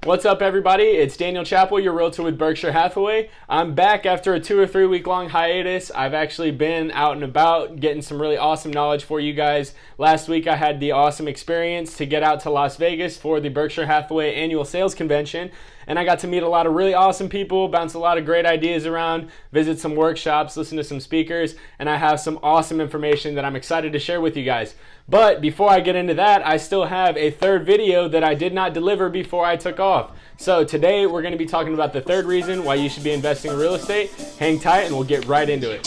What's up, everybody? It's Daniel Chappell, your realtor with Berkshire Hathaway. I'm back after a 2 or 3 week long hiatus. I've actually been out and about getting some really awesome knowledge for you guys. Last week I had the awesome experience to get out to Las Vegas for the Berkshire Hathaway annual sales convention, and I got to meet a lot of really awesome people, bounce a lot of great ideas around, visit some workshops, listen to some speakers, and I have some awesome information that I'm excited to share with you guys. But before I get into that, I still have a third video that I did not deliver before I took off. So today we're going to be talking about the third reason why you should be investing in real estate. Hang tight and we'll get right into it.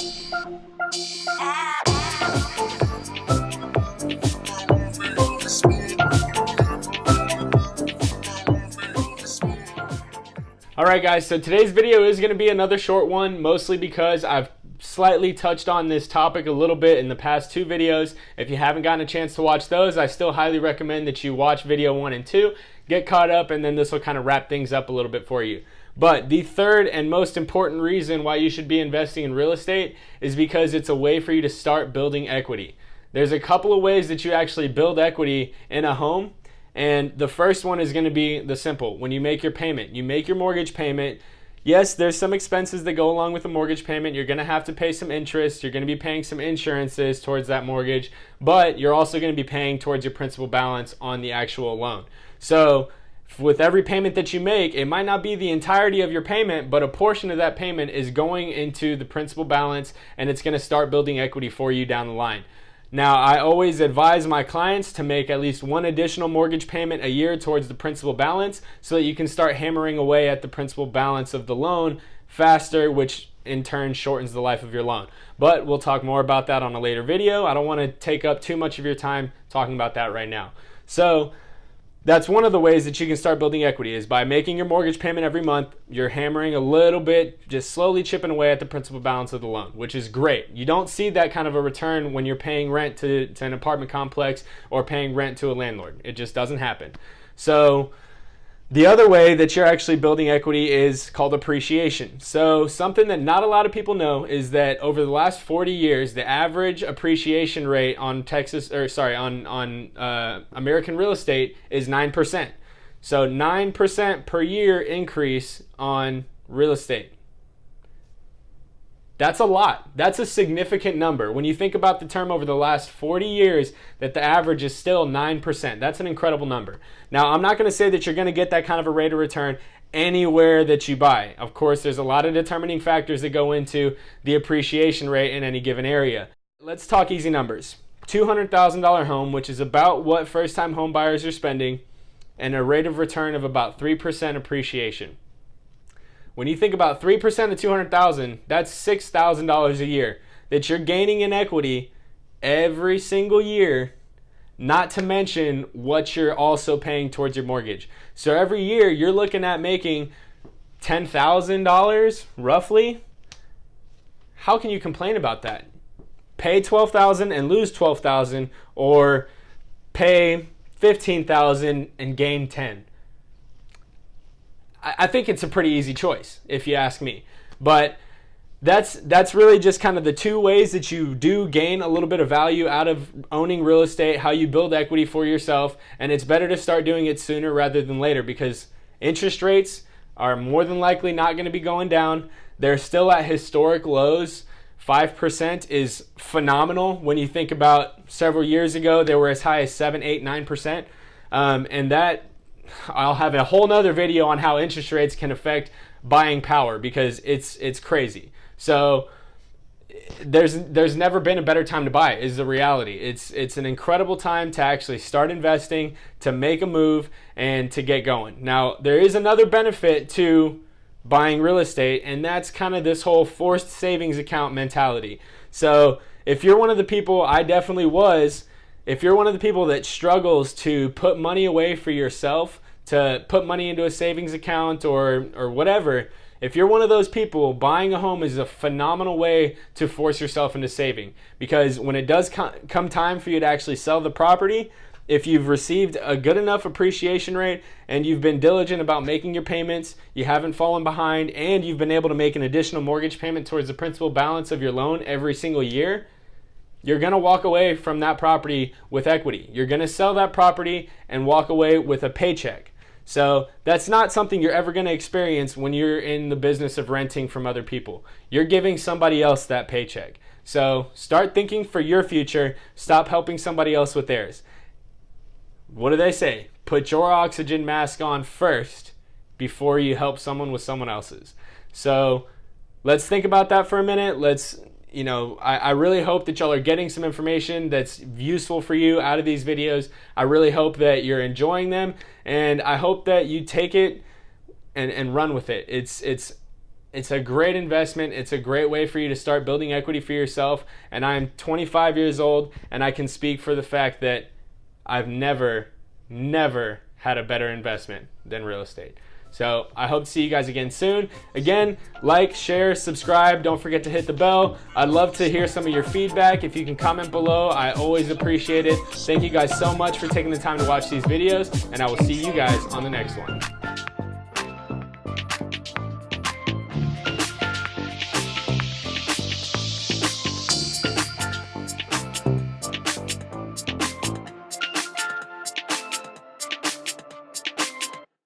Alright guys, so today's video is going to be another short one, mostly because I've slightly touched on this topic a little bit in the past 2 videos. If you haven't gotten a chance to watch those, I still highly recommend that you watch video 1 and 2, get caught up, and then this will kind of wrap things up a little bit for you. But the third and most important reason why you should be investing in real estate is because it's a way for you to start building equity. There's a couple of ways that you actually build equity in a home, and the first one is going to be the simple. When you make your payment, you make your mortgage payment. Yes, there's some expenses that go along with a mortgage payment. You're going to have to pay some interest. You're going to be paying some insurances towards that mortgage, but you're also going to be paying towards your principal balance on the actual loan. So with every payment that you make, it might not be the entirety of your payment, but a portion of that payment is going into the principal balance, and it's going to start building equity for you down the line. Now, I always advise my clients to make at least one additional mortgage payment a year towards the principal balance so that you can start hammering away at the principal balance of the loan faster, which in turn shortens the life of your loan. But we'll talk more about that on a later video. I don't want to take up too much of your time talking about that right now. So that's one of the ways that you can start building equity, is by making your mortgage payment every month. You're hammering a little bit, just slowly chipping away at the principal balance of the loan, which is great. You don't see that kind of a return when you're paying rent to an apartment complex or paying rent to a landlord. It just doesn't happen. So the other way that you're actually building equity is called appreciation. So something that not a lot of people know is that over the last 40 years, the average appreciation rate on American real estate is 9%. So 9% per year increase on real estate. That's a lot. That's a significant number. When you think about the term over the last 40 years, that the average is still 9%. That's an incredible number. Now, I'm not going to say that you're going to get that kind of a rate of return anywhere that you buy. Of course, there's a lot of determining factors that go into the appreciation rate in any given area. Let's talk easy numbers. $200,000 home, which is about what first-time home buyers are spending, and a rate of return of about 3% appreciation. When you think about 3% of $200,000, that's $6,000 a year that you're gaining in equity every single year, not to mention what you're also paying towards your mortgage. So every year you're looking at making $10,000 roughly. How can you complain about that? Pay $12,000 and lose $12,000, or pay $15,000 and gain $10,000. I think it's a pretty easy choice, if you ask me. But that's really just kind of the 2 ways that you do gain a little bit of value out of owning real estate, how you build equity for yourself. And it's better to start doing it sooner rather than later, because interest rates are more than likely not going to be going down. They're still at historic lows. 5% is phenomenal. When you think about several years ago, they were as high as 7, 8, 9%. And that, I'll have a whole nother video on how interest rates can affect buying power, because it's crazy. So there's never been a better time to buy, is the reality. It's an incredible time to actually start investing, to make a move, and to get going. Now, there is another benefit to buying real estate, and that's kind of this whole forced savings account mentality. So if you're one of the people, I definitely was, if you're one of the people that struggles to put money away for yourself, to put money into a savings account or whatever, if you're one of those people, buying a home is a phenomenal way to force yourself into saving. Because when it does come time for you to actually sell the property, if you've received a good enough appreciation rate and you've been diligent about making your payments, you haven't fallen behind, and you've been able to make an additional mortgage payment towards the principal balance of your loan every single year, you're going to walk away from that property with equity. You're going to sell that property and walk away with a paycheck. So that's not something you're ever going to experience when you're in the business of renting from other people. You're giving somebody else that paycheck. So start thinking for your future. Stop helping somebody else with theirs. What do they say? Put your oxygen mask on first before you help someone with someone else's. So let's think about that for a minute. I really hope that y'all are getting some information that's useful for you out of these videos. I really hope that you're enjoying them, and I hope that you take it and run with it. It's a great investment. It's a great way for you to start building equity for yourself. And I'm 25 years old, and I can speak for the fact that I've never had a better investment than real estate. So I hope to see you guys again soon. Again, like, share, subscribe. Don't forget to hit the bell. I'd love to hear some of your feedback. If you can comment below, I always appreciate it. Thank you guys so much for taking the time to watch these videos, and I will see you guys on the next one.